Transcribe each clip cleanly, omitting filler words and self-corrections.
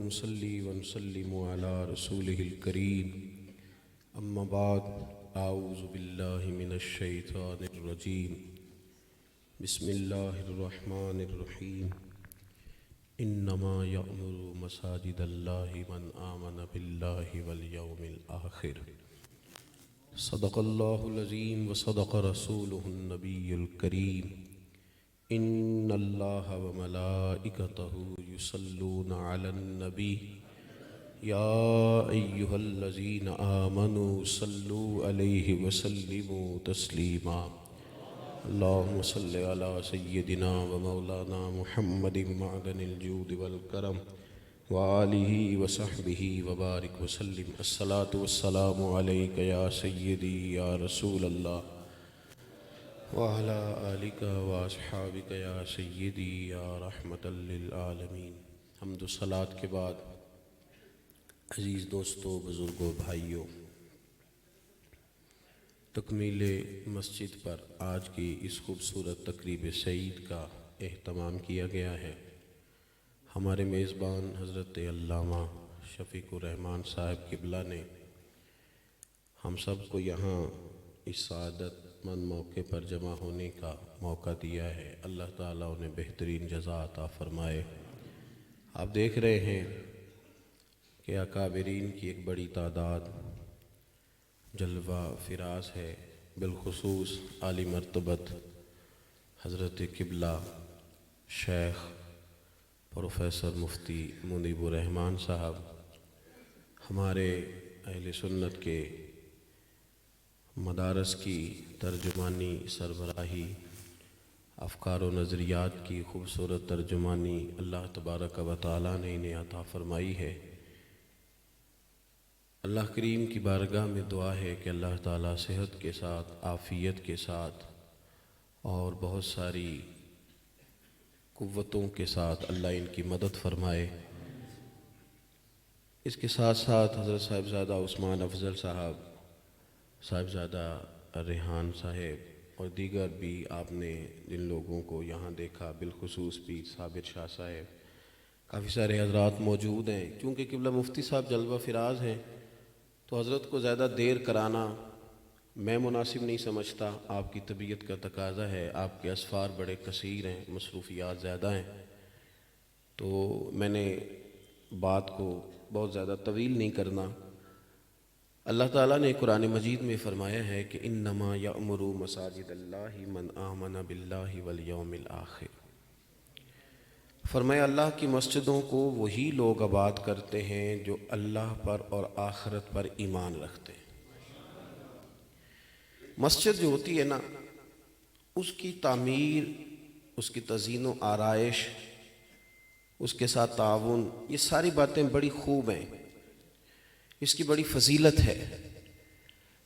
ونصلي ونسلم على رسوله الكريم أما بعد أعوذ بالله من الشيطان الرجيم بسم الله الرحمن الرحيم إنما يأمر مساجد الله من آمن بالله واليوم الآخر صدق الله العظيم وصدق رسوله النبي الكريم إن الله وملائكته يصلون على النبي يا أيها الذين آمنوا صلوا عليه وسلموا تسليما اللهم صل على سيدنا ومولانا محمد معدن الجود والكرم وآله وصحبه وبارك وسلم الصلاة والسلام عليك يا سيدي يا رسول الله وعلى آلك وأصحابك يا سيدي يا رحمة للعالمين حمد و صلاة کے بعد عزیز دوستو، بزرگوں، بھائیوں، تکمیل مسجد پر آج کی اس خوبصورت تقریب سعید کا اہتمام کیا گیا ہے۔ ہمارے میزبان حضرت علامہ شفیق الرحمن صاحب قبلہ نے ہم سب کو یہاں اس سعادت مند موقع پر جمع ہونے کا موقع دیا ہے۔ اللہ تعالیٰ انہیں بہترین جزا عطا فرمائے۔ آپ دیکھ رہے ہیں کہ اکابرین کی ایک بڑی تعداد جلوہ فراز ہے، بالخصوص عالی مرتبت حضرت قبلہ شیخ پروفیسر مفتی منیب الرحمن صاحب، ہمارے اہل سنت کے مدارس کی ترجمانی سربراہی، افکار و نظریات کی خوبصورت ترجمانی اللہ تبارک و تعالیٰ نے انہیں عطا فرمائی ہے۔ اللہ کریم کی بارگاہ میں دعا ہے کہ اللہ تعالیٰ صحت کے ساتھ، عافیت کے ساتھ اور بہت ساری قوتوں کے ساتھ اللہ ان کی مدد فرمائے۔ اس کے ساتھ ساتھ حضرت صاحبزادہ عثمان افضل صاحب، صاحبزادہ ریحان صاحب اور دیگر بھی آپ نے جن لوگوں کو یہاں دیکھا، بالخصوص پیر صابر شاہ صاحب، کافی سارے حضرات موجود ہیں۔ کیونکہ قبلہ مفتی صاحب جلوہ فراز ہیں تو حضرت کو زیادہ دیر کرانا میں مناسب نہیں سمجھتا، آپ کی طبیعت کا تقاضا ہے، آپ کے اسفار بڑے کثیر ہیں، مصروفیات زیادہ ہیں، تو میں نے بات کو بہت زیادہ طویل نہیں کرنا۔ اللہ تعالیٰ نے قرآن مجید میں فرمایا ہے کہ انما یأمر مساجد اللہ من آمن باللہ والیوم الآخر، فرمایا اللہ کی مسجدوں کو وہی لوگ آباد کرتے ہیں جو اللہ پر اور آخرت پر ایمان رکھتے ہیں۔ مسجد جو ہوتی ہے نا، اس کی تعمیر، اس کی تزئین و آرائش، اس کے ساتھ تعاون، یہ ساری باتیں بڑی خوب ہیں، اس کی بڑی فضیلت ہے۔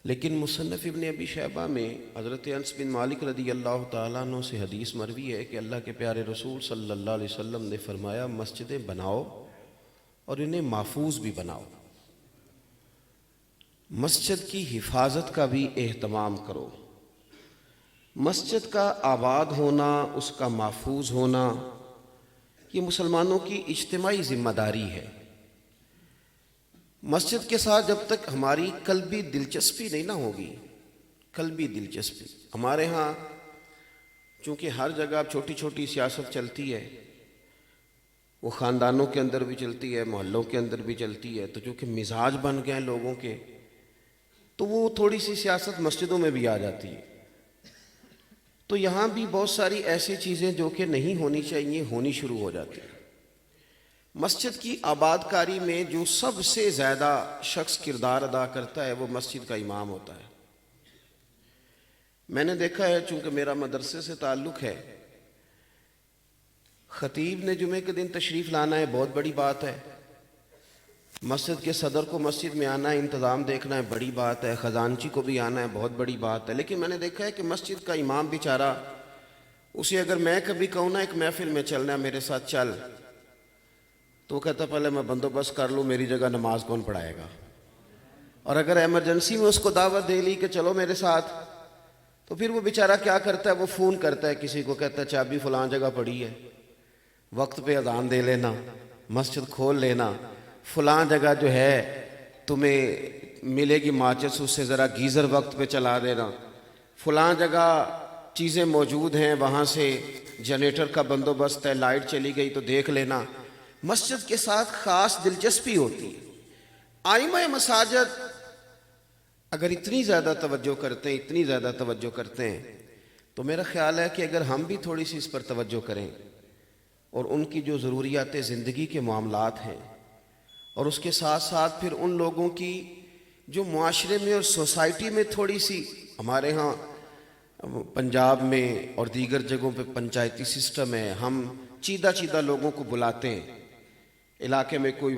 لیکن مصنف ابن ابی شیبہ میں حضرت انس بن مالک رضی اللہ تعالیٰ عنہ سے حدیث مروی ہے کہ اللہ کے پیارے رسول صلی اللہ علیہ وسلم نے فرمایا مسجدیں بناؤ اور انہیں محفوظ بھی بناؤ، مسجد کی حفاظت کا بھی اہتمام کرو۔ مسجد کا آباد ہونا، اس کا محفوظ ہونا، یہ مسلمانوں کی اجتماعی ذمہ داری ہے۔ مسجد کے ساتھ جب تک ہماری قلبی دلچسپی نہیں نہ ہوگی، قلبی دلچسپی، ہمارے ہاں چونکہ ہر جگہ چھوٹی چھوٹی سیاست چلتی ہے، وہ خاندانوں کے اندر بھی چلتی ہے، محلوں کے اندر بھی چلتی ہے، تو چونکہ مزاج بن گئے ہیں لوگوں کے، تو وہ تھوڑی سی سیاست مسجدوں میں بھی آ جاتی ہے۔ تو یہاں بھی بہت ساری ایسی چیزیں جو کہ نہیں ہونی چاہیے ہونی شروع ہو جاتی ہیں۔ مسجد کی آباد کاری میں جو سب سے زیادہ شخص کردار ادا کرتا ہے وہ مسجد کا امام ہوتا ہے۔ میں نے دیکھا ہے، چونکہ میرا مدرسے سے تعلق ہے، خطیب نے جمعے کے دن تشریف لانا ہے، بہت بڑی بات ہے۔ مسجد کے صدر کو مسجد میں آنا ہے، انتظام دیکھنا ہے، بڑی بات ہے۔ خزانچی کو بھی آنا ہے، بہت بڑی بات ہے۔ لیکن میں نے دیکھا ہے کہ مسجد کا امام بیچارہ، اسے اگر میں کبھی کہوں نا ایک محفل میں چلنا ہے میرے ساتھ چل، تو وہ کہتا پہلے میں بندوبست کر لوں، میری جگہ نماز کون پڑھائے گا۔ اور اگر ایمرجنسی میں اس کو دعوت دے لی کہ چلو میرے ساتھ، تو پھر وہ بیچارہ کیا کرتا ہے، وہ فون کرتا ہے کسی کو، کہتا ہے چابی فلاں جگہ پڑی ہے، وقت پہ اذان دے لینا، مسجد کھول لینا، فلاں جگہ جو ہے تمہیں ملے گی ماچس، اس سے ذرا گیزر وقت پہ چلا دینا، فلاں جگہ چیزیں موجود ہیں وہاں سے جنریٹر کا بندوبست ہے، لائٹ چلی گئی تو دیکھ لینا۔ مسجد کے ساتھ خاص دلچسپی ہوتی ہے۔ آئمہ مساجد اگر اتنی زیادہ توجہ کرتے ہیں، اتنی زیادہ توجہ کرتے ہیں، تو میرا خیال ہے کہ اگر ہم بھی تھوڑی سی اس پر توجہ کریں اور ان کی جو ضروریات زندگی کے معاملات ہیں، اور اس کے ساتھ ساتھ پھر ان لوگوں کی جو معاشرے میں اور سوسائٹی میں تھوڑی سی، ہمارے ہاں پنجاب میں اور دیگر جگہوں پہ پنچایتی سسٹم ہے، ہم چیدہ چیدہ لوگوں کو بلاتے ہیں، علاقے میں کوئی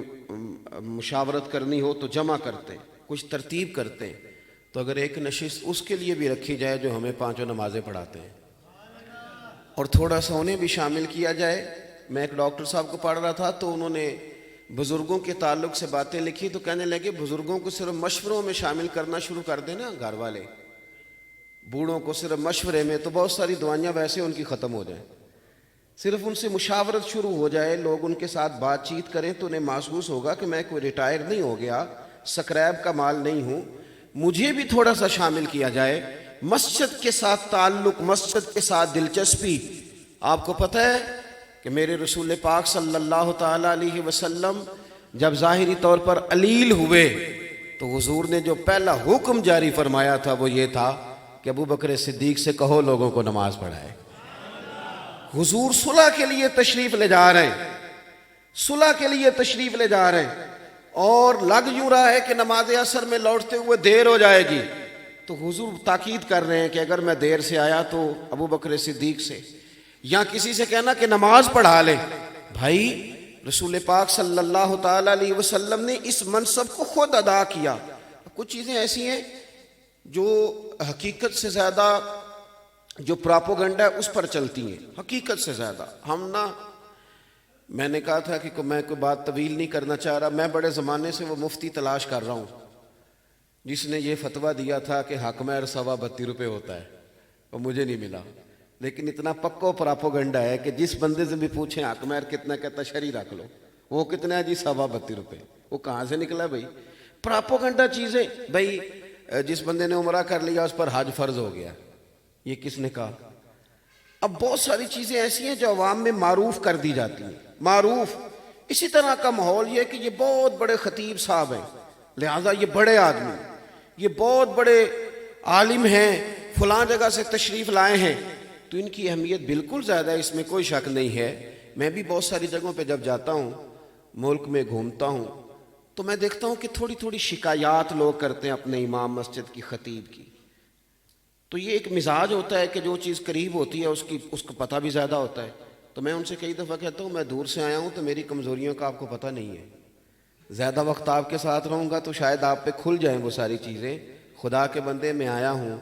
مشاورت کرنی ہو تو جمع کرتے ہیں، کچھ ترتیب کرتے ہیں، تو اگر ایک نشست اس کے لیے بھی رکھی جائے جو ہمیں 5 نمازیں پڑھاتے ہیں، اور تھوڑا سا انہیں بھی شامل کیا جائے۔ میں ایک ڈاکٹر صاحب کو پڑھ رہا تھا تو انہوں نے بزرگوں کے تعلق سے باتیں لکھی، تو کہنے لگے بزرگوں کو صرف مشوروں میں شامل کرنا شروع کر دینا گھر والے، بوڑھوں کو صرف مشورے میں، تو بہت ساری دوائیاں ویسے ان کی ختم ہو جائیں۔ صرف ان سے مشاورت شروع ہو جائے، لوگ ان کے ساتھ بات چیت کریں تو انہیں محسوس ہوگا کہ میں کوئی ریٹائر نہیں ہو گیا، سکریب کا مال نہیں ہوں، مجھے بھی تھوڑا سا شامل کیا جائے۔ مسجد کے ساتھ تعلق، مسجد کے ساتھ دلچسپی۔ آپ کو پتہ ہے کہ میرے رسول پاک صلی اللہ تعالی علیہ وسلم جب ظاہری طور پر علیل ہوئے تو حضور نے جو پہلا حکم جاری فرمایا تھا وہ یہ تھا کہ ابو بکر صدیق سے کہو لوگوں کو نماز پڑھائے۔ حضور صلح کے لیے تشریف لے جا رہے ہیں، صلح کے لیے تشریف لے جا رہے ہیں، اور لگ یوں رہا ہے کہ نماز عصر میں لوٹتے ہوئے دیر ہو جائے گی، تو حضور تاکید کر رہے ہیں کہ اگر میں دیر سے آیا تو ابو بکر صدیق سے یا کسی سے کہنا کہ نماز پڑھا لے۔ بھائی رسول پاک صلی اللہ تعالی علیہ وسلم نے اس منصب کو خود ادا کیا۔ کچھ چیزیں ایسی ہیں جو حقیقت سے زیادہ جو پراپوگنڈا ہے اس پر چلتی ہیں، حقیقت سے زیادہ۔ میں نے کہا تھا کہ میں کوئی بات طویل نہیں کرنا چاہ رہا، میں بڑے زمانے سے وہ مفتی تلاش کر رہا ہوں جس نے یہ فتویٰ دیا تھا کہ حق مہر 32.5 روپے ہوتا ہے، وہ مجھے نہیں ملا، لیکن اتنا پکا پراپوگنڈا ہے کہ جس بندے سے بھی پوچھیں حق مہر کتنا، کہتا شرعی رکھ لو، وہ کتنا ہے جی 32.5 روپے، وہ کہاں سے نکلا بھائی؟ پراپوگنڈا چیزیں، بھائی جس بندے نے عمرہ کر لیا اس پر حج فرض ہو گیا، یہ کس نے کہا؟ اب بہت ساری چیزیں ایسی ہیں جو عوام میں معروف کر دی جاتی ہیں، معروف۔ اسی طرح کا ماحول یہ کہ یہ بہت بڑے خطیب صاحب ہیں، لہذا یہ بڑے آدمی، یہ بہت بڑے عالم ہیں، فلاں جگہ سے تشریف لائے ہیں، تو ان کی اہمیت بالکل زیادہ ہے، اس میں کوئی شک نہیں ہے۔ میں بھی بہت ساری جگہوں پہ جب جاتا ہوں، ملک میں گھومتا ہوں، تو میں دیکھتا ہوں کہ تھوڑی تھوڑی شکایات لوگ کرتے ہیں اپنے امام مسجد کی، خطیب کی۔ تو یہ ایک مزاج ہوتا ہے کہ جو چیز قریب ہوتی ہے اس کو پتہ بھی زیادہ ہوتا ہے۔ تو میں ان سے کئی دفعہ کہتا ہوں میں دور سے آیا ہوں تو میری کمزوریوں کا آپ کو پتہ نہیں ہے، زیادہ وقت آپ کے ساتھ رہوں گا تو شاید آپ پہ کھل جائیں وہ ساری چیزیں۔ خدا کے بندے میں آیا ہوں،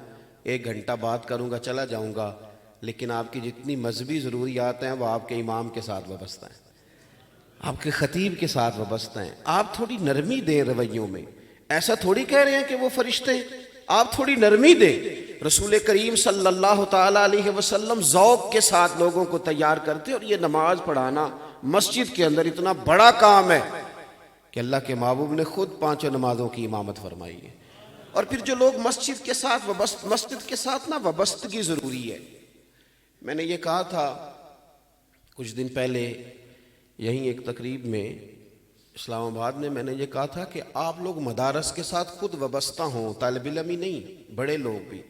1 گھنٹہ بات کروں گا چلا جاؤں گا، لیکن آپ کی جتنی مذہبی ضروریات ہیں وہ آپ کے امام کے ساتھ وابستہ ہیں، آپ کے خطیب کے ساتھ وابستہ ہیں۔ آپ تھوڑی نرمی دیں رویوں میں، ایسا تھوڑی کہہ رہے ہیں کہ وہ فرشتے ہیں، آپ تھوڑی نرمی دیں۔ رسول کریم صلی اللہ تعالی علیہ وسلم ذوق کے ساتھ لوگوں کو تیار کرتے، اور یہ نماز پڑھانا مسجد کے اندر اتنا بڑا کام ہے کہ اللہ کے محبوب نے خود 5 نمازوں کی امامت فرمائی ہے۔ اور پھر جو لوگ مسجد کے ساتھ نا وابستگی ضروری ہے۔ میں نے یہ کہا تھا کچھ دن پہلے یہیں ایک تقریب میں اسلام آباد میں نے یہ کہا تھا کہ آپ لوگ مدارس کے ساتھ خود وابستہ ہوں، طالب علم ہی نہیں، بڑے لوگ بھی۔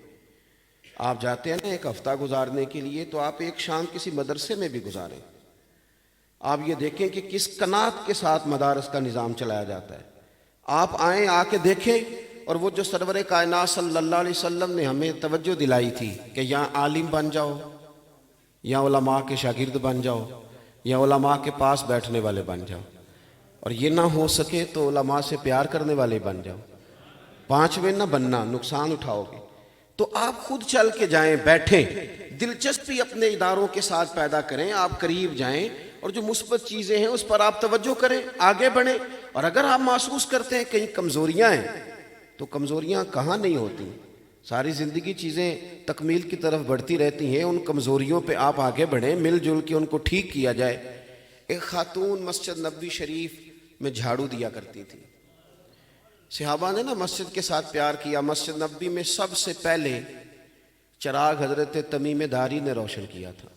آپ جاتے ہیں نا ایک ہفتہ گزارنے کے لیے، تو آپ ایک شام کسی مدرسے میں بھی گزاریں۔ آپ یہ دیکھیں کہ کس قناعت کے ساتھ مدارس کا نظام چلایا جاتا ہے۔ آپ آئیں، آ کے دیکھیں، اور وہ جو سرور کائنات صلی اللہ علیہ وسلم نے ہمیں توجہ دلائی تھی کہ یہاں عالم بن جاؤ، یا علماء کے شاگرد بن جاؤ، یا علماء کے پاس بیٹھنے والے بن جاؤ، اور یہ نہ ہو سکے تو علماء سے پیار کرنے والے بن جاؤ، 5ویں نہ بننا، نقصان اٹھاؤ گے۔ تو آپ خود چل کے جائیں، بیٹھیں، دلچسپی اپنے اداروں کے ساتھ پیدا کریں، آپ قریب جائیں، اور جو مثبت چیزیں ہیں اس پر آپ توجہ کریں، آگے بڑھیں۔ اور اگر آپ محسوس کرتے ہیں کہیں کمزوریاں ہیں، تو کمزوریاں کہاں نہیں ہوتی، ساری زندگی چیزیں تکمیل کی طرف بڑھتی رہتی ہیں، ان کمزوریوں پہ آپ آگے بڑھیں، مل جل کے ان کو ٹھیک کیا جائے۔ ایک خاتون مسجد نبوی شریف میں جھاڑو دیا کرتی تھی. صحابہ نے نا مسجد کے ساتھ پیار کیا. مسجد نبوی میں سب سے پہلے چراغ حضرت تمیم داری نے روشن کیا تھا.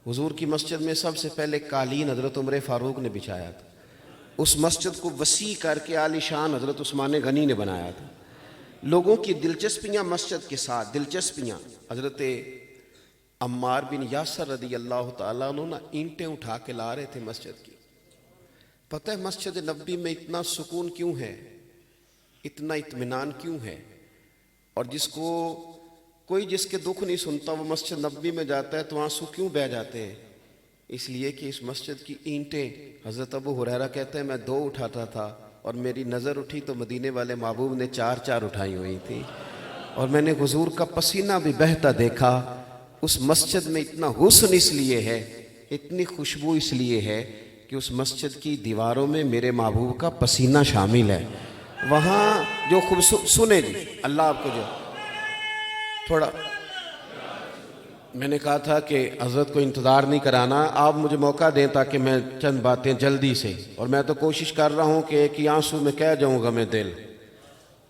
حضور کی مسجد میں سب سے پہلے قالین حضرت عمر فاروق نے بچھایا تھا. اس مسجد کو وسیع کر کے عالی شان حضرت عثمان غنی نے بنایا تھا. لوگوں کی دلچسپیاں مسجد کے ساتھ دلچسپیاں. حضرت عمار بن یاسر رضی اللہ تعالیٰ عنہ نا اینٹیں اٹھا کے لا رہے تھے مسجد کی. پتہ ہے مسجد نبوی میں اتنا سکون کیوں ہے, اتنا اطمینان کیوں ہے؟ اور جس کے دکھ نہیں سنتا وہ مسجد نبوی میں جاتا ہے تو آنسو کیوں بہہ جاتے ہیں؟ اس لیے کہ اس مسجد کی اینٹیں, حضرت ابو ہریرہ کہتے ہیں میں 2 اٹھاتا تھا اور میری نظر اٹھی تو مدینے والے محبوب نے 4 اٹھائی ہوئی تھی, اور میں نے حضور کا پسینہ بھی بہتا دیکھا. اس مسجد میں اتنا حسن اس لیے ہے, اتنی خوشبو اس لیے ہے کہ اس مسجد کی دیواروں میں میرے محبوب کا پسینہ شامل ہے. وہاں جو سنے جی اللہ آپ کو جو تھوڑا میں نے کہا تھا کہ حضرت کو انتظار نہیں کرانا, آپ مجھے موقع دیں تاکہ میں چند باتیں جلدی سے, اور میں تو کوشش کر رہا ہوں کہ ایک ہی آنسو میں کہہ جاؤں غم دل,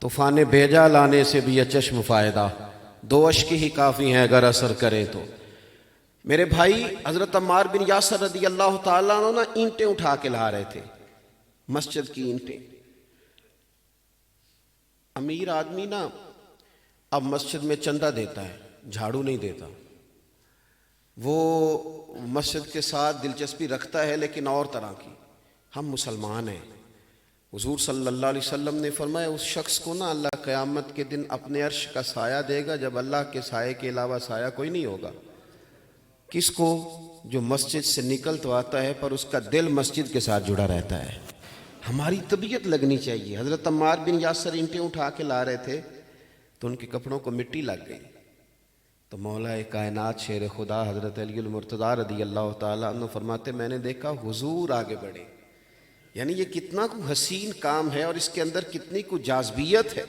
طوفان بھیجا لانے سے بھی یہ چشم فائدہ, 2 اشک ہی کافی ہیں اگر اثر کرے تو. میرے بھائی حضرت عمار بن یاسر رضی اللہ تعالیٰ عنہ اینٹیں اٹھا کے لا رہے تھے, مسجد کی اینٹیں. امیر آدمی نا اب مسجد میں چندہ دیتا ہے, جھاڑو نہیں دیتا. وہ مسجد کے ساتھ دلچسپی رکھتا ہے لیکن اور طرح کی. ہم مسلمان ہیں. حضور صلی اللہ علیہ وسلم نے فرمایا اس شخص کو نا اللہ قیامت کے دن اپنے عرش کا سایہ دے گا جب اللہ کے سائے کے علاوہ سایہ کوئی نہیں ہوگا. کس کو؟ جو مسجد سے نکل تو آتا ہے پر اس کا دل مسجد کے ساتھ جڑا رہتا ہے. ہماری طبیعت لگنی چاہیے. حضرت عمار بن یاسر اینٹیں اٹھا کے لا رہے تھے تو ان کے کپڑوں کو مٹی لگ گئی. تو مولا کائنات شیر خدا حضرت علی المرتضیٰ رضی اللہ تعالیٰ عنہ فرماتے میں نے دیکھا حضور آگے بڑھے. یعنی یہ کتنا کو حسین کام ہے اور اس کے اندر کتنی کو جاذبیت ہے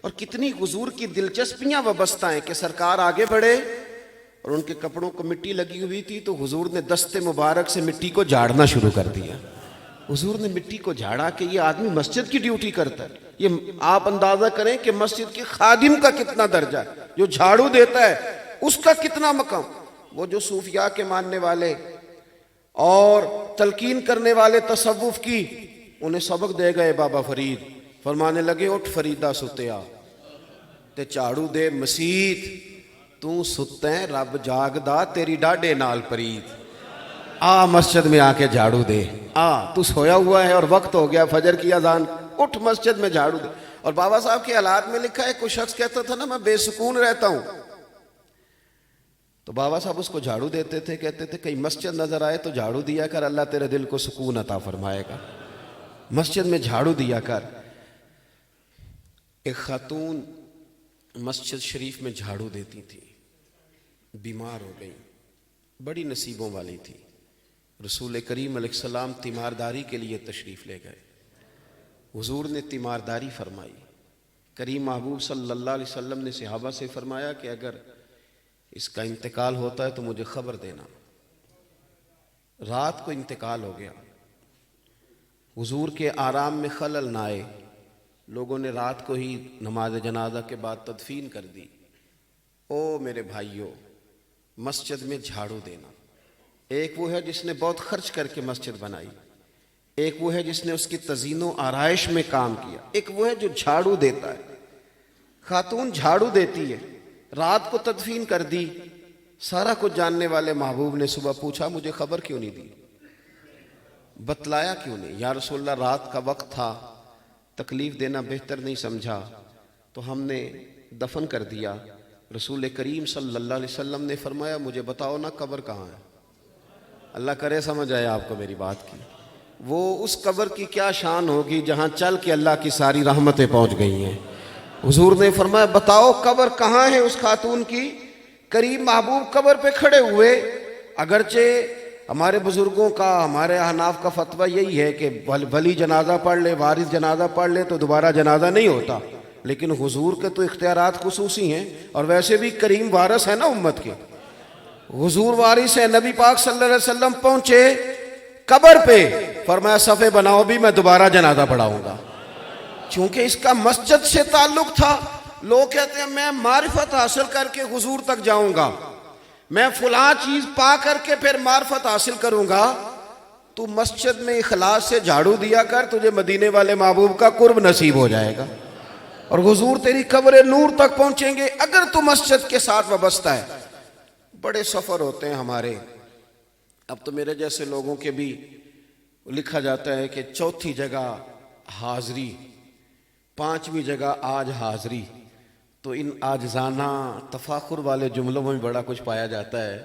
اور کتنی حضور کی دلچسپیاں وابستہ ہیں کہ سرکار آگے بڑھے اور ان کے کپڑوں کو مٹی لگی ہوئی تھی تو حضور نے دست مبارک سے مٹی کو جھاڑنا شروع کر دیا. حضور نے مٹی کو جھاڑا کہ یہ آدمی مسجد کی ڈیوٹی کرتا ہے. یہ آپ اندازہ کریں کہ مسجد کے خادم کا کتنا درجہ ہے, جو جھاڑو دیتا ہے اس کا کتنا مقام. وہ جو صوفیاء کے ماننے والے اور تلقین کرنے والے تصوف کی, انہیں سبق دے گئے بابا فرید, فرمانے لگے اٹھ فریدہ ستیا تے جھاڑو دے مسیت, تو ستیں رب جاگدا تیری ڈاڈے نال پرید. آ مسجد میں آ کے جھاڑو دے, تو سویا ہوا ہے اور وقت ہو گیا فجر کی اذان, اٹھ مسجد میں جھاڑو دے. اور بابا صاحب کے حالات میں لکھا ہے کوئی شخص کہتا تھا نا میں بے سکون رہتا ہوں, تو بابا صاحب اس کو جھاڑو دیتے تھے, کہتے تھے کہیں مسجد نظر آئے تو جھاڑو دیا کر, اللہ تیرے دل کو سکون عطا فرمائے گا. مسجد میں جھاڑو دیا کر. ایک خاتون مسجد شریف میں جھاڑو دیتی تھی, بیمار ہو گئی, بڑی نصیبوں والی تھی. رسول کریم علیہ السلام تیمارداری کے لیے تشریف لے گئے. حضور نے تیمارداری فرمائی. کریم محبوب صلی اللہ علیہ وسلم نے صحابہ سے فرمایا کہ اگر اس کا انتقال ہوتا ہے تو مجھے خبر دینا. رات کو انتقال ہو گیا. حضور کے آرام میں خلل نہ آئے, لوگوں نے رات کو ہی نماز جنازہ کے بعد تدفین کر دی. او میرے بھائیوں, مسجد میں جھاڑو دینا. ایک وہ ہے جس نے بہت خرچ کر کے مسجد بنائی, ایک وہ ہے جس نے اس کی تزئین و آرائش میں کام کیا, ایک وہ ہے جو جھاڑو دیتا ہے. خاتون جھاڑو دیتی ہے, رات کو تدفین کر دی. سارا کچھ جاننے والے محبوب نے صبح پوچھا مجھے خبر کیوں نہیں دی, بتلایا کیوں نہیں؟ یا رسول اللہ رات کا وقت تھا, تکلیف دینا بہتر نہیں سمجھا تو ہم نے دفن کر دیا. رسول کریم صلی اللہ علیہ وسلم نے فرمایا مجھے بتاؤ نا قبر کہاں ہے. اللہ کرے سمجھ آئے آپ کو میری بات کی. وہ اس قبر کی کیا شان ہوگی جہاں چل کے اللہ کی ساری رحمتیں پہنچ گئی ہیں. حضور نے فرمایا بتاؤ قبر کہاں ہے اس خاتون کی. کریم محبوب قبر پہ کھڑے ہوئے. اگرچہ ہمارے بزرگوں کا, ہمارے احناف کا فتویٰ یہی ہے کہ ولی جنازہ پڑھ لے, وارث جنازہ پڑھ لے تو دوبارہ جنازہ نہیں ہوتا, لیکن حضور کے تو اختیارات خصوصی ہیں, اور ویسے بھی کریم وارث ہے نا امت کے. حضور وارث ہے. نبی پاک صلی اللہ علیہ وسلم پہنچے قبر پہ فرمایا صفے بناؤ بھی میں دوبارہ جنازہ پڑھاؤں گا. چونکہ اس کا مسجد سے تعلق تھا. لوگ کہتے ہیں میں معرفت حاصل کر کے حضور تک جاؤں گا, میں فلاں چیز پا کر کے پھر معرفت حاصل کروں گا. تو مسجد میں اخلاص سے جھاڑو دیا کر, تجھے مدینے والے محبوب کا قرب نصیب ہو جائے گا, اور حضور تیری قبر نور تک پہنچیں گے اگر تو مسجد کے ساتھ وابستہ ہے. بڑے سفر ہوتے ہیں ہمارے. اب تو میرے جیسے لوگوں کے بھی لکھا جاتا ہے کہ چوتھی جگہ حاضری, پانچویں جگہ آج حاضری. تو ان آجزانہ تفاخر والے جملوں میں بڑا کچھ پایا جاتا ہے.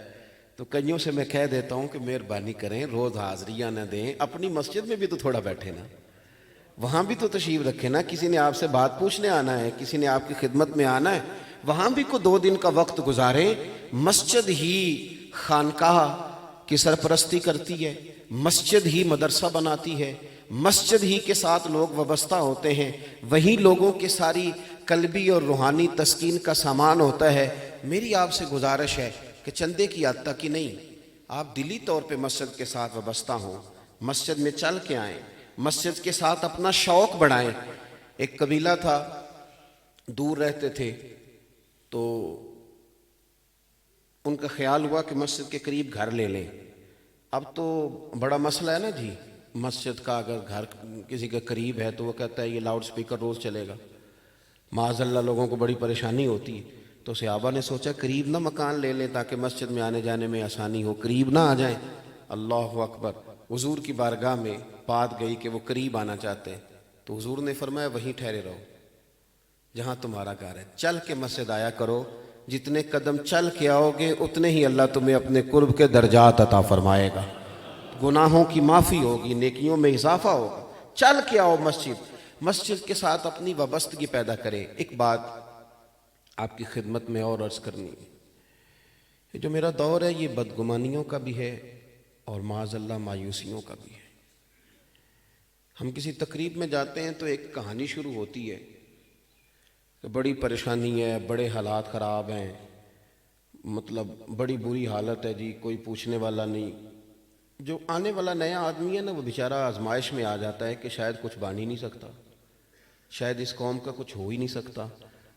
تو کئیوں سے میں کہہ دیتا ہوں کہ مہربانی کریں, روز حاضریاں نہ دیں, اپنی مسجد میں بھی تو تھوڑا بیٹھے نا, وہاں بھی تو تشریف رکھے نا. کسی نے آپ سے بات پوچھنے آنا ہے, کسی نے آپ کی خدمت میں آنا ہے, وہاں بھی کو 2 دن کا وقت گزاریں. مسجد ہی خانقاہ کی سرپرستی کرتی ہے, مسجد ہی مدرسہ بناتی ہے, مسجد ہی کے ساتھ لوگ وابستہ ہوتے ہیں, وہی لوگوں کے ساری قلبی اور روحانی تسکین کا سامان ہوتا ہے. میری آپ سے گزارش ہے کہ چندے کی حد تک ہی نہیں, آپ دلی طور پہ مسجد کے ساتھ وابستہ ہوں, مسجد میں چل کے آئیں, مسجد کے ساتھ اپنا شوق بڑھائیں. ایک قبیلہ تھا, دور رہتے تھے, تو ان کا خیال ہوا کہ مسجد کے قریب گھر لے لیں. اب تو بڑا مسئلہ ہے نا جی, مسجد کا اگر گھر کسی کے قریب ہے تو وہ کہتا ہے یہ لاؤڈ سپیکر روز چلے گا, معاذ اللہ لوگوں کو بڑی پریشانی ہوتی ہے. تو صحابہ نے سوچا قریب نہ مکان لے لیں تاکہ مسجد میں آنے جانے میں آسانی ہو, قریب نہ آ جائیں. اللہ اکبر. حضور کی بارگاہ میں بات گئی کہ وہ قریب آنا چاہتے ہیں, تو حضور نے فرمایا وہیں ٹھہرے رہو جہاں تمہارا گھر ہے, چل کے مسجد آیا کرو. جتنے قدم چل کے آؤ گے اتنے ہی اللہ تمہیں اپنے قرب کے درجات عطا فرمائے گا, گناہوں کی معافی ہوگی, نیکیوں میں اضافہ ہوگا. چل کے آؤ مسجد, مسجد کے ساتھ اپنی وابستگی پیدا کریں. ایک بات آپ کی خدمت میں اور عرض کرنی ہے, یہ جو میرا دور ہے یہ بدگمانیوں کا بھی ہے اور معاذ اللہ مایوسیوں کا بھی ہے. ہم کسی تقریب میں جاتے ہیں تو ایک کہانی شروع ہوتی ہے کہ بڑی پریشانی ہے, بڑے حالات خراب ہیں, مطلب بڑی بری حالت ہے جی, کوئی پوچھنے والا نہیں. جو آنے والا نیا آدمی ہے نا وہ بیچارہ آزمائش میں آ جاتا ہے کہ شاید کچھ بن ہی نہیں سکتا, شاید اس قوم کا کچھ ہو ہی نہیں سکتا.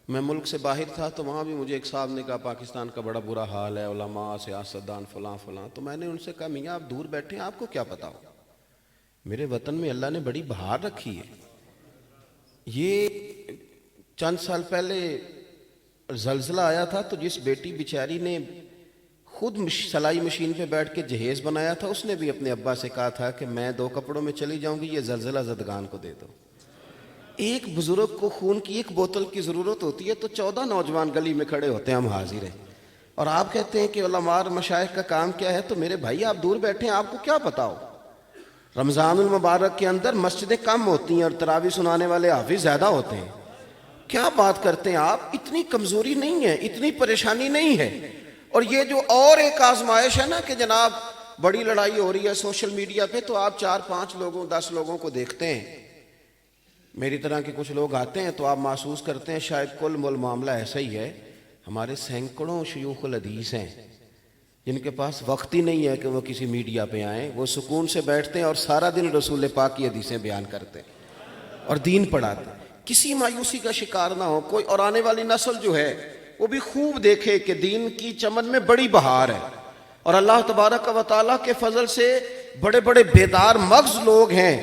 میں ملک سے باہر تھا تو وہاں بھی مجھے ایک صاحب نے کہا پاکستان کا بڑا برا حال ہے, علماء, سیاستدان, فلاں فلاں. تو میں نے ان سے کہا میاں آپ دور بیٹھے ہیں, آپ کو کیا پتا ہو, میرے وطن میں اللہ نے بڑی بہار رکھی ہے. یہ چند سال پہلے زلزلہ آیا تھا تو جس بیٹی بیچاری نے خود سلائی مشین پہ بیٹھ کے جہیز بنایا تھا, اس نے بھی اپنے ابا سے کہا تھا کہ میں 2 کپڑوں میں چلی جاؤں گی, یہ زلزلہ زدگان کو دے دو. ایک بزرگ کو خون کی 1 بوتل کی ضرورت ہوتی ہے تو 14 نوجوان گلی میں کھڑے ہوتے ہیں, ہم حاضر ہیں. اور آپ کہتے ہیں کہ علماء اور مشائخ کا کام کیا ہے. تو میرے بھائی آپ دور بیٹھے ہیں, آپ کو کیا پتا ہو. رمضان المبارک کے اندر مسجدیں کم ہوتی ہیں اور تراویح سنانے والے حافظ زیادہ ہوتے ہیں. کیا بات کرتے ہیں آپ, اتنی کمزوری نہیں ہے, اتنی پریشانی نہیں ہے. اور یہ جو اور ایک آزمائش ہے نا کہ جناب بڑی لڑائی ہو رہی ہے سوشل میڈیا پہ, تو آپ 4-5 لوگوں 10 لوگوں کو دیکھتے ہیں. میری طرح کے کچھ لوگ آتے ہیں تو آپ محسوس کرتے ہیں شاید کل مول معاملہ ایسا ہی ہے. ہمارے سینکڑوں شیوخ الحدیث ہیں جن کے پاس وقت ہی نہیں ہے کہ وہ کسی میڈیا پہ آئیں. وہ سکون سے بیٹھتے ہیں اور سارا دن رسول پاک کی حدیثیں بیان کرتے ہیں اور دین پڑھاتے ہیں. کسی مایوسی کا شکار نہ ہو کوئی, اور آنے والی نسل جو ہے وہ بھی خوب دیکھے کہ دین کی چمن میں بڑی بہار ہے, اور اللہ تبارک و تعالیٰ کے فضل سے بڑے بڑے بیدار مغز لوگ ہیں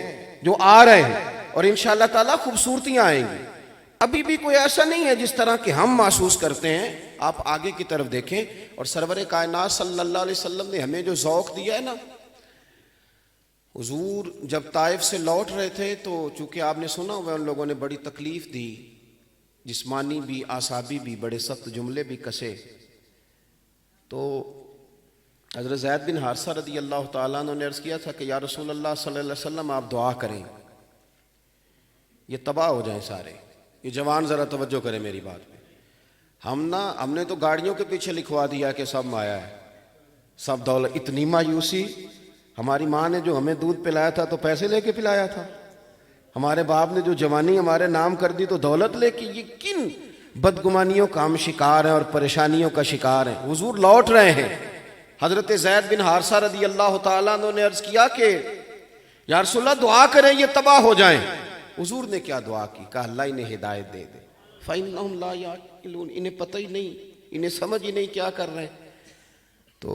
جو آ رہے ہیں, اور انشاءاللہ تعالیٰ خوبصورتیاں آئیں گی. ابھی بھی کوئی ایسا نہیں ہے جس طرح کہ ہم محسوس کرتے ہیں. آپ آگے کی طرف دیکھیں, اور سرور کائنات صلی اللہ علیہ وسلم نے ہمیں جو ذوق دیا ہے نا, حضور جب طائف سے لوٹ رہے تھے تو چونکہ آپ نے سنا ہوا ان لوگوں نے بڑی تکلیف دی, جسمانی بھی اعصابی بھی, بڑے سخت جملے بھی کسے. تو حضرت زید بن حارثہ رضی اللہ تعالیٰ عنہ نے عرض کیا تھا کہ یا رسول اللہ صلی اللہ علیہ وسلم آپ دعا کریں یہ تباہ ہو جائیں سارے. یہ جوان ذرا توجہ کریں میری بات پہ. ہم نے تو گاڑیوں کے پیچھے لکھوا دیا کہ سب مایا ہے, سب دولت. اتنی مایوسی. ہماری ماں نے جو ہمیں دودھ پلایا تھا تو پیسے لے کے پلایا تھا, ہمارے باپ نے جو جوانی ہمارے نام کر دی تو دولت لے کے. یہ کن بدگمانیوں کا ہم شکار ہیں اور پریشانیوں کا شکار ہیں. حضور لوٹ رہے ہیں, حضرت زید بن حارثہ رضی اللہ تعالیٰ عنہ نے عرض کیا کہ یا رسول اللہ دعا کریں یہ تباہ ہو جائیں. حضور نے کیا دعا کی؟ کہا اللہ انہیں ہدایت دے دے. فَإِنَّهُمْ لَا يَعْقِلُونَ، انہیں پتہ ہی نہیں، انہیں سمجھ ہی نہیں کیا کر رہے ہیں. تو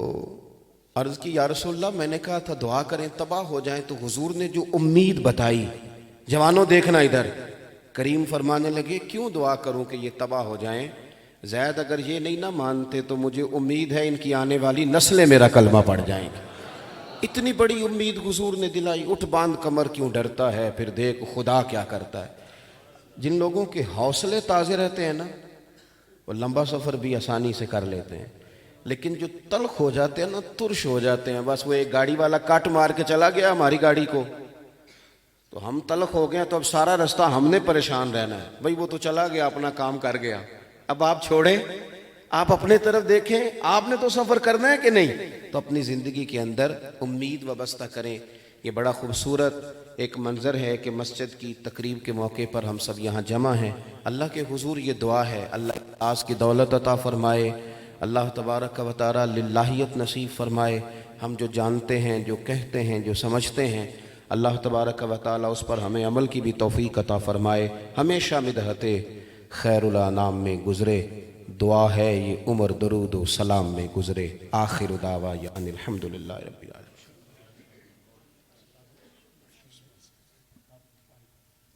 عرض کی یا رسول اللہ میں نے کہا تھا دعا کریں تباہ ہو جائیں، تو حضور نے جو امید بتائی، جوانوں دیکھنا ادھر، کریم فرمانے لگے کیوں دعا کروں کہ یہ تباہ ہو جائیں؟ زید اگر یہ نہیں نہ مانتے تو مجھے امید ہے ان کی آنے والی نسلیں میرا کلمہ پڑھ جائیں گی. اتنی بڑی امید حضور نے دلائی. اٹھ باندھ کمر کیوں ڈرتا ہے، پھر دیکھ خدا کیا کرتا ہے. جن لوگوں کے حوصلے تازے رہتے ہیں نا وہ لمبا سفر بھی آسانی سے کر لیتے ہیں، لیکن جو تلخ ہو جاتے ہیں نا، ترش ہو جاتے ہیں، بس وہ ایک گاڑی والا کٹ مار کے چلا گیا ہماری گاڑی کو، تو ہم تلخ ہو گئے، تو اب سارا رستہ ہم نے پریشان رہنا ہے. بھائی وہ تو چلا گیا، اپنا کام کر گیا، اب آپ چھوڑیں، آپ اپنے طرف دیکھیں، آپ نے تو سفر کرنا ہے کہ نہیں. تو اپنی زندگی کے اندر امید وابستہ کریں. یہ بڑا خوبصورت ایک منظر ہے کہ مسجد کی تقریب کے موقع پر ہم سب یہاں جمع ہیں. اللہ کے حضور یہ دعا ہے اللہ اخلاص کی دولت عطا فرمائے، اللہ تبارک و تعالی للہیت نصیب فرمائے. ہم جو جانتے ہیں، جو کہتے ہیں، جو سمجھتے ہیں، اللہ تبارک و تعالی اس پر ہمیں عمل کی بھی توفیق عطا فرمائے. ہمیشہ مدحت خیر الانام میں گزرے. دعا ہے یہ عمر درود و سلام میں گزرے. آخر دعویٰ ان الحمدللہ رب العالمین.